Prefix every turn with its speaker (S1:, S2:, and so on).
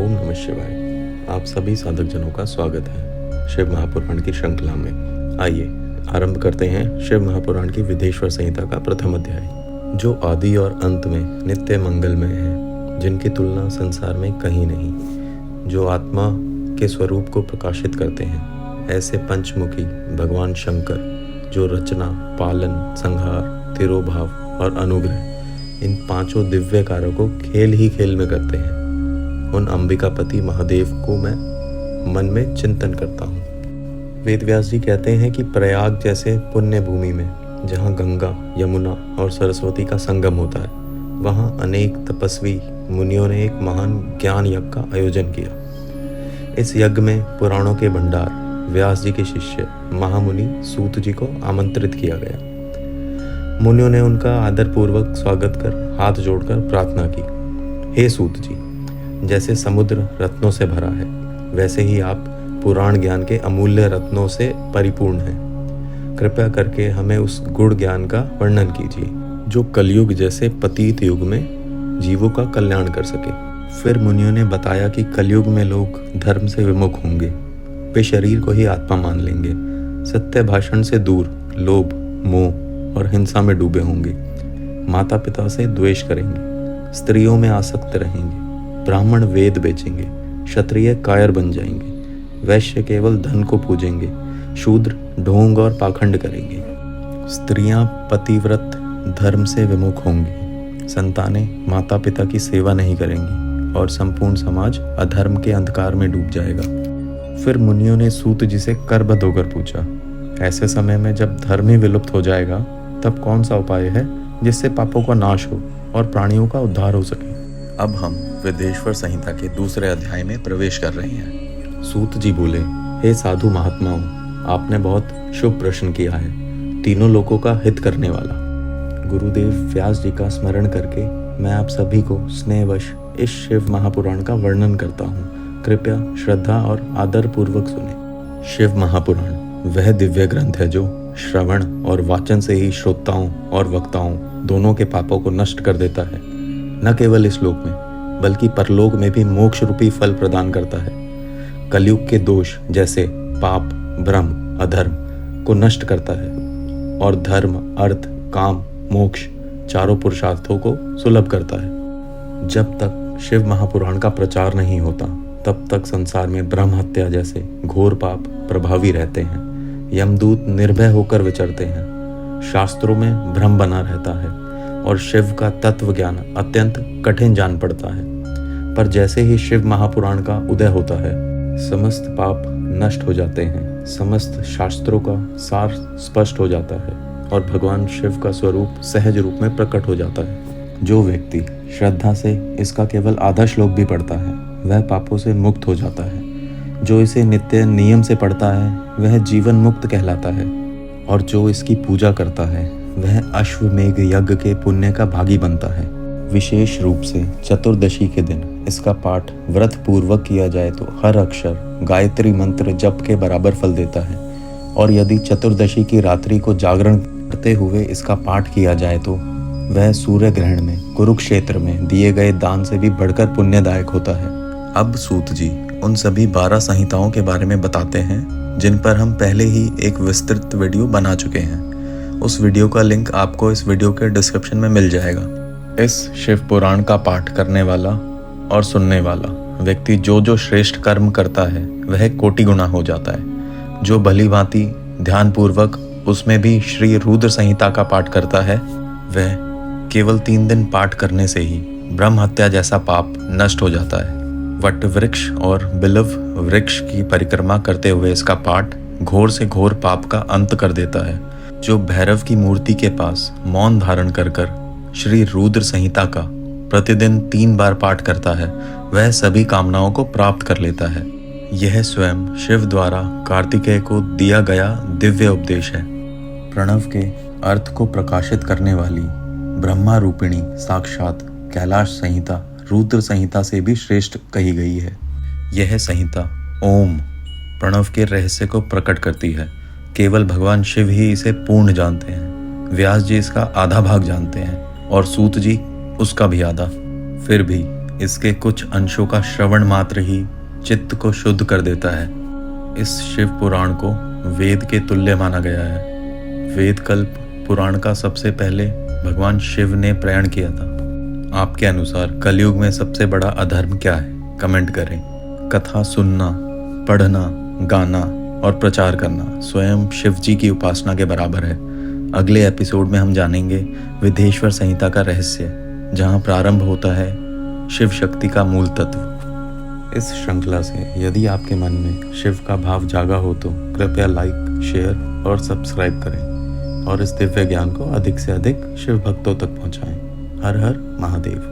S1: ओम नमः शिवाय। आप सभी साधक जनों का स्वागत है शिव महापुराण की श्रृंखला में। आइए आरंभ करते हैं शिव महापुराण की विदेश्वर संहिता का प्रथम अध्याय, जो आदि और अंत में नित्य मंगलमय है, जिनकी तुलना संसार में कहीं नहीं, जो आत्मा के स्वरूप को प्रकाशित करते हैं। ऐसे पंचमुखी भगवान शंकर, जो रचना, पालन, संहार, तिरोभाव और अनुग्रह, इन पांचों दिव्य कार्यों को खेल ही खेल में करते हैं, उन अंबिकापति महादेव को मैं मन में चिंतन करता हूँ। वेदव्यास जी कहते हैं कि प्रयाग जैसे पुण्य भूमि में, जहाँ गंगा, यमुना और सरस्वती का संगम होता है, वहाँ अनेक तपस्वी मुनियों ने एक महान ज्ञान यज्ञ का आयोजन किया। इस यज्ञ में पुराणों के भंडार व्यास जी के शिष्य महामुनि सूत जी को आमंत्रित किया गया। मुनियों ने उनका आदरपूर्वक स्वागत कर हाथ जोड़कर प्रार्थना की, हे सूत जी, जैसे समुद्र रत्नों से भरा है, वैसे ही आप पुराण ज्ञान के अमूल्य रत्नों से परिपूर्ण हैं। कृपया करके हमें उस गुण ज्ञान का वर्णन कीजिए, जो कलयुग जैसे पतित युग में जीवों का कल्याण कर सके। फिर मुनियों ने बताया कि कलयुग में लोग धर्म से विमुख होंगे, वे शरीर को ही आत्मा मान लेंगे, सत्य भाषण से दूर लोभ, मोह और हिंसा में डूबे होंगे, माता पिता से द्वेष करेंगे, स्त्रियों में आसक्त रहेंगे, ब्राह्मण वेद बेचेंगे, क्षत्रिय कायर बन जाएंगे, वैश्य केवल धन को पूजेंगे, शूद्र ढोंग और पाखंड करेंगे, स्त्रियां पतिव्रत धर्म से विमुख होंगी, संतानें माता पिता की सेवा नहीं करेंगी और संपूर्ण समाज अधर्म के अंधकार में डूब जाएगा। फिर मुनियों ने सूत जी से करबद्ध होकर पूछा, ऐसे समय में जब धर्म ही विलुप्त हो जाएगा, तब कौन सा उपाय है जिससे पापों का नाश हो और प्राणियों का उद्धार हो सके। अब हम वेदेश्वर संहिता के दूसरे अध्याय में प्रवेश कर रहे हैं। सूत जी बोले, हे साधु महात्माओं, आपने बहुत शुभ प्रश्न किया है, तीनों लोगों का हित करने वाला। गुरुदेव व्यास जी का स्मरण करके मैं आप सभी को स्नेहवश इस शिव महापुराण का वर्णन करता हूँ। कृपया श्रद्धा और आदर पूर्वक सुने। शिव महापुराण वह दिव्य ग्रंथ है जो श्रवण और वाचन से ही श्रोताओं और वक्ताओं दोनों के पापों को नष्ट कर देता है। न केवल इस लोक में बल्कि परलोक में भी मोक्ष रूपी फल प्रदान करता है। कलयुग के दोष जैसे पाप, भ्रम, अधर्म को नष्ट करता है और धर्म, अर्थ, काम, मोक्ष चारों पुरुषार्थों को सुलभ करता है। जब तक शिव महापुराण का प्रचार नहीं होता, तब तक संसार में ब्रह्म हत्या जैसे घोर पाप प्रभावी रहते हैं। यमदूत निर्भय होकर विचरते हैं, शास्त्रों में भ्रम बना रहता है और शिव का तत्व ज्ञान अत्यंत कठिन जान पड़ता है। पर जैसे ही शिव महापुराण का उदय होता है, समस्त पाप नष्ट हो जाते हैं, समस्त शास्त्रों का सार स्पष्ट हो जाता है और भगवान शिव का स्वरूप सहज रूप में प्रकट हो जाता है। जो व्यक्ति श्रद्धा से इसका केवल आधा श्लोक भी पढ़ता है, वह पापों से मुक्त हो जाता है। जो इसे नित्य नियम से पढ़ता है, वह जीवन मुक्त कहलाता है और जो इसकी पूजा करता है, वह अश्वमेघ यज्ञ के पुण्य का भागी बनता है। विशेष रूप से चतुर्दशी के दिन इसका पाठ व्रत पूर्वक किया जाए तो हर अक्षर गायत्री मंत्र जप के बराबर फल देता है और यदि चतुर्दशी की रात्रि को जागरण करते हुए इसका पाठ किया जाए तो वह सूर्य ग्रहण में कुरुक्षेत्र में दिए गए दान से भी बढ़कर पुण्यदायक होता है। अब सूत जी उन सभी 12 संहिताओं के बारे में बताते हैं जिन पर हम पहले ही एक विस्तृत वीडियो बना चुके हैं। उस वीडियो का लिंक आपको इस वीडियो के डिस्क्रिप्शन में मिल जाएगा। इस शिव पुराण का पाठ करने वाला और सुनने वाला व्यक्ति जो श्रेष्ठ कर्म करता है, वह कोटि गुना हो जाता है। जो भली भांति ध्यान पूर्वक उसमें भी श्री रुद्र संहिता का पाठ करता है, वह केवल 3 दिन पाठ करने से ही ब्रह्म हत्या जैसा पाप नष्ट हो जाता है। वट वृक्ष और बिलव वृक्ष की परिक्रमा करते हुए इसका पाठ घोर से घोर पाप का अंत कर देता है। जो भैरव की मूर्ति के पास मौन धारण कर श्री रुद्र संहिता का प्रतिदिन 3 बार पाठ करता है, वह सभी कामनाओं को प्राप्त कर लेता है। यह स्वयं शिव द्वारा कार्तिकेय को दिया गया दिव्य उपदेश है। प्रणव के अर्थ को प्रकाशित करने वाली ब्रह्मा रूपिणी साक्षात कैलाश संहिता रुद्र संहिता से भी श्रेष्ठ कही गई है। यह संहिता ओम प्रणव के रहस्य को प्रकट करती है। केवल भगवान शिव ही इसे पूर्ण जानते हैं। व्यास जी इसका आधा भाग जानते हैं और सूत जी उसका भी आधा। फिर भी इसके कुछ अंशों का श्रवण मात्र ही चित्त को शुद्ध कर देता है। इस शिव पुराण को वेद के तुल्य माना गया है। वेद कल्प पुराण का सबसे पहले भगवान शिव ने प्रयाण किया था। आपके अनुसार कलयुग में सबसे बड़ा अधर्म क्या है? कमेंट करें। कथा सुनना, पढ़ना, गाना और प्रचार करना स्वयं शिव जी की उपासना के बराबर है। अगले एपिसोड में हम जानेंगे विदेश्वर संहिता का रहस्य, जहां प्रारंभ होता है शिव शक्ति का मूल तत्व। इस श्रृंखला से यदि आपके मन में शिव का भाव जागा हो तो कृपया लाइक, शेयर और सब्सक्राइब करें और इस दिव्य ज्ञान को अधिक से अधिक शिव भक्तों तक पहुंचाएं। हर हर महादेव।